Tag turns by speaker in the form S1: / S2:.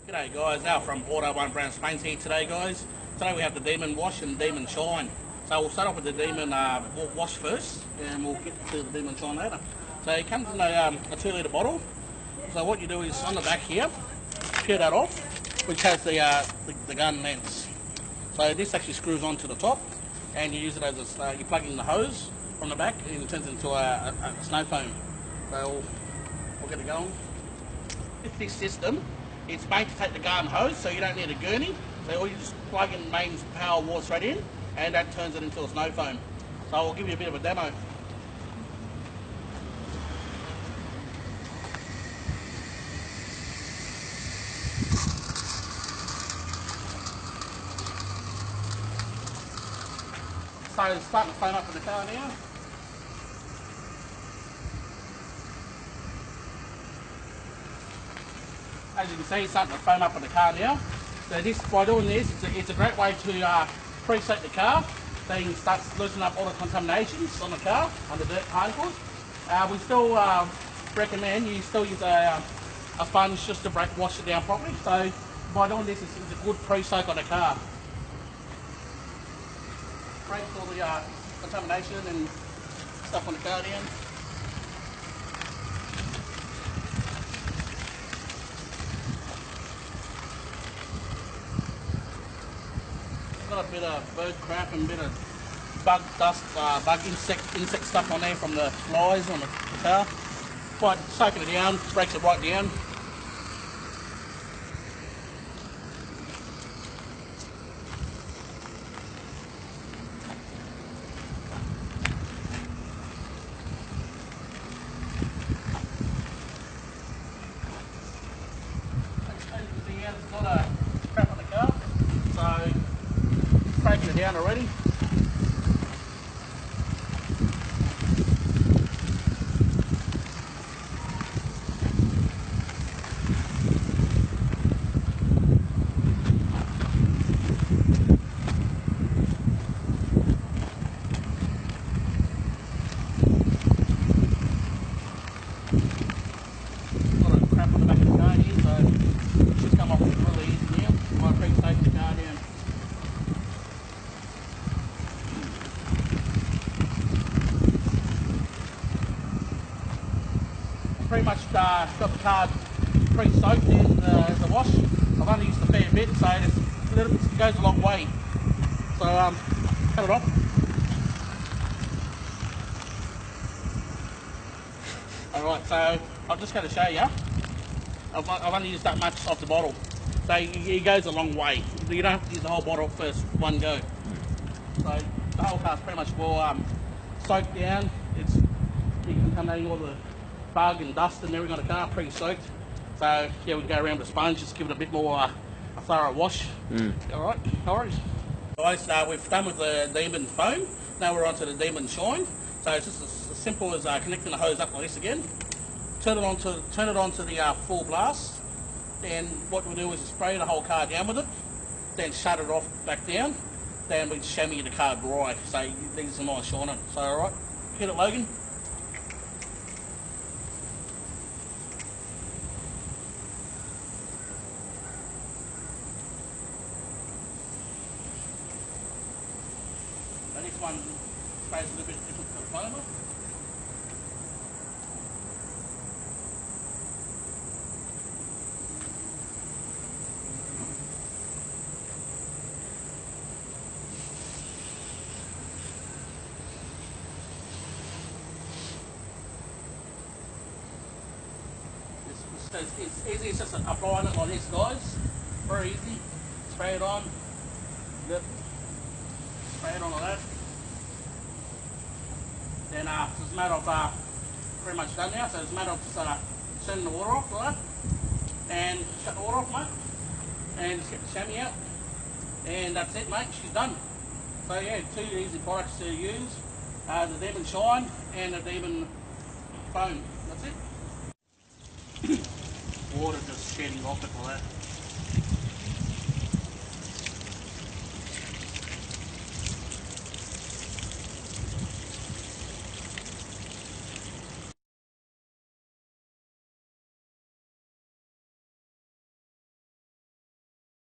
S1: G'day guys, Al from Auto One Brown Paints here today guys. Today we have the Demon Wash and Demon Shine. So we'll start off with the Demon Wash first and we'll get to the Demon Shine later. So it comes in a 2 litre bottle. So what you do is on the back here, peel that off, which has the gun lens. So this actually screws onto the top and you use it as you plug in the hose from the back and it turns into a snow foam. So we'll get it going. With this system, it's made to take the garden hose, so you don't need a gurney. So all you just plug in mains power water straight in, and that turns it into a snow foam. So I'll give you a bit of a demo. So it's starting to foam up in the car now. As you can see, it's starting to foam up in the car now. So this, by doing this, it's a great way to pre-soak the car. So you can start loosening up all the contaminations on the car, on the dirt particles. We still recommend you still use a sponge just to wash it down properly. So by doing this, it's a good pre-soak on the car. Breaks all the contamination and stuff on the car down. Got a bit of bird crap and a bit of bug dust, bug insect stuff on there from the flies on the car. Quite soaking it down, breaks it right down. As you can see here, there's a lot of crap on the car, so breaking it down already. A lot of crap on the back of the car here, so it should come off really easy now. I pre-soak the car down. Pretty much got the car pre-soaked in the wash. I've only used a fair bit, so it's a little bit, it goes a long way. So cut it off. Alright, so I'm just going to show you. I've only used that much off the bottle. So it goes a long way. You don't have to use the whole bottle first, one go. So the whole car's pretty much well soaked down. You can come out all the bug and dust and everything on the car pre-soaked. So yeah, we can go around with a sponge, just give it a bit more a thorough wash. Alright, no worries. Guys, we've done with the Demon foam. Now we're on to the Demon Shine. So it's just as simple as connecting the hose up like this again. Turn it onto the full blast. Then what we'll do is spray the whole car down with it. Then shut it off back down. Then we chamois the car dry. So these are nice shine on. So alright, hit it, Logan. So this one sprays a little bit different to the foamer. It's easy, it's just applying it like this, guys. Very easy. Spray it on. Yep. Spray it on like that. Then it's a matter of pretty much done now, so it's a matter of just turning the water off like that. And shut the water off, mate. And just get the chamois out. And that's it, mate, she's done. So yeah, 2 easy products to use. The Demon Shine and the Demon Foam. That's it. Water just shedding off it like that.